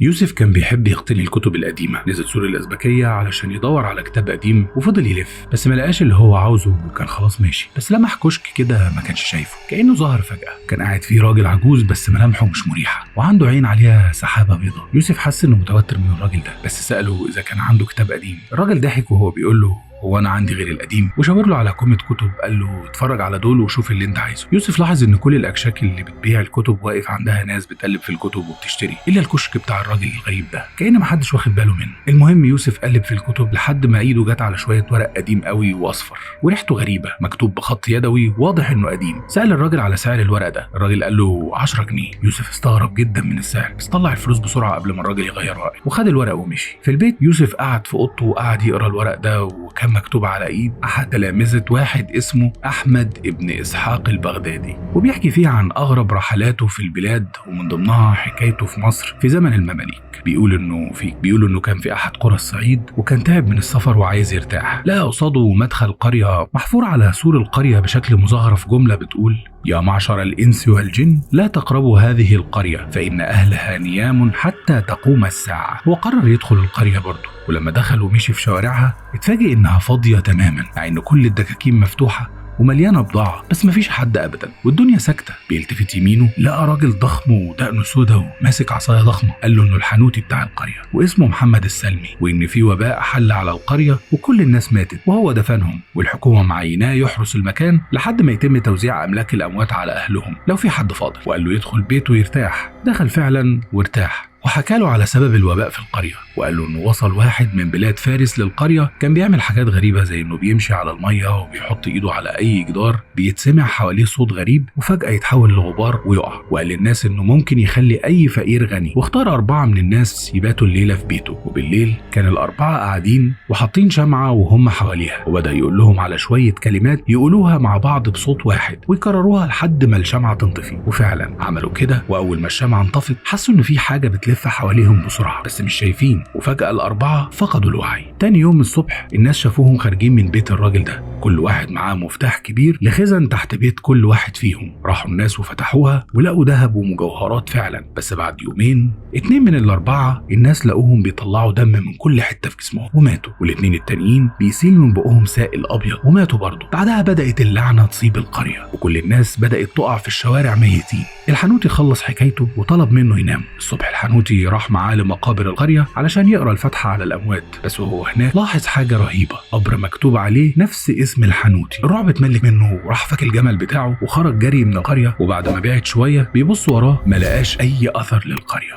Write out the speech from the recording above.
يوسف كان بيحب يقتني الكتب القديمة. نزل سور الأزبكية علشان يدور على كتاب قديم وفضل يلف بس ما لقاش اللي هو عاوزه وكان خلاص ماشي. بس لمح كشك كده ما كانش شايفه، كأنه ظهر فجأة. كان قاعد فيه راجل عجوز بس ملامحه مش مريحة وعنده عين عليها سحابة بيضاء. يوسف حس انه متوتر من الراجل ده بس سأله إذا كان عنده كتاب قديم. الراجل ضحك وهو بيقول له هو انا عندي غير القديم، وشاور له على كومة كتب قال له اتفرج على دول وشوف اللي انت عايزه. يوسف لاحظ ان كل الاكشاك اللي بتبيع الكتب واقف عندها ناس بتقلب في الكتب وبتشتري، الا الكشك بتاع الراجل الغريب ده كأن محدش واخد باله منه. المهم يوسف قلب في الكتب لحد ما ايده جت على شويه ورق قديم قوي واصفر وريحته غريبه، مكتوب بخط يدوي واضح انه قديم. سأل الراجل على سعر الورق ده، الراجل قال له 10 جنيه. يوسف استغرب جدا من السعر بس طلع الفلوس بسرعه قبل ما الراجل يغير رأيه وخد الورق ومشي. في البيت يوسف قعد في اوضته وقعد يقرا الورق ده وكان مكتوب على ايد أحد تلامذة واحد اسمه أحمد ابن إسحاق البغدادي، وبيحكي فيه عن أغرب رحلاته في البلاد ومن ضمنها حكايته في مصر في زمن المماليك. بيقولوا إنه كان في أحد قرى الصعيد وكان تعب من السفر وعايز يرتاح. لقى قصاده مدخل قرية محفور على سور القرية بشكل مزخرف جملة بتقول: يا معشر الإنس والجن لا تقربوا هذه القرية فإن أهلها نيام حتى تقوم الساعة. هو قرر يدخل القرية برضه، ولما دخل ومشي في شوارعها اتفاجئ إنها فاضية تماما مع إن كل الدكاكين مفتوحة ومليانه بضاعه بس مفيش حد ابدا والدنيا ساكته. بيلتفت يمينه لقى راجل ضخم ودقنه سودا وماسك عصايه ضخمه. قال له انه الحانوتي بتاع القريه واسمه محمد السلمي، وان في وباء حل على القريه وكل الناس ماتت وهو دفنهم، والحكومه معيناه يحرس المكان لحد ما يتم توزيع املاك الاموات على اهلهم لو في حد فاضل. وقال له يدخل بيته يرتاح. دخل فعلا وارتاح وحكى له على سبب الوباء في القرية، وقال له انه وصل واحد من بلاد فارس للقرية كان بيعمل حاجات غريبة زي انه بيمشي على المية وبيحط ايده على اي جدار بيتسمع حواليه صوت غريب وفجأة يتحول لغبار ويقع. وقال للناس انه ممكن يخلي اي فقير غني، واختار 4 من الناس يباتوا الليلة في بيته. وبالليل كان ال4 قاعدين وحاطين شمعة وهم حواليها، وبدأ يقول لهم على شوية كلمات يقولوها مع بعض بصوت واحد ويكرروها لحد ما الشمعة تنطفي. وفعلا عملوا كده، واول ما الشمعة انطفت حسوا ان في حاجة بتلف حواليهم بسرعة بس مش شايفين، وفجأة ال4 فقدوا الوعي. تاني يوم الصبح الناس شافوهم خارجين من بيت الراجل ده، كل واحد معاه مفتاح كبير لخزن تحت بيت كل واحد فيهم. راحوا الناس وفتحوها ولقوا ذهب ومجوهرات فعلا. بس بعد يومين 2 من ال4 الناس لقوهم بيطلعوا دم من كل حتة في جسمهم وماتوا، وال2 التانيين بيسيل من بقهم سائل أبيض وماتوا برضه. بعدها بدأت اللعنة تصيب القرية وكل الناس بدأت تقع في الشوارع ميتين. الحانوتي خلص حكايته وطلب منه ينام. الصبح الحانوتي راح معاه لمقابر القرية علشان يقرأ الفاتحة على الأموات، بس وهو هناك لاحظ حاجة رهيبة، قبر مكتوب عليه نفس اسم الحانوتي. الرعب اتملك منه وراح فك الجمل بتاعه وخرج جري من القرية، وبعد ما بعد شوية بيبص وراه ما لقاش أي أثر للقرية.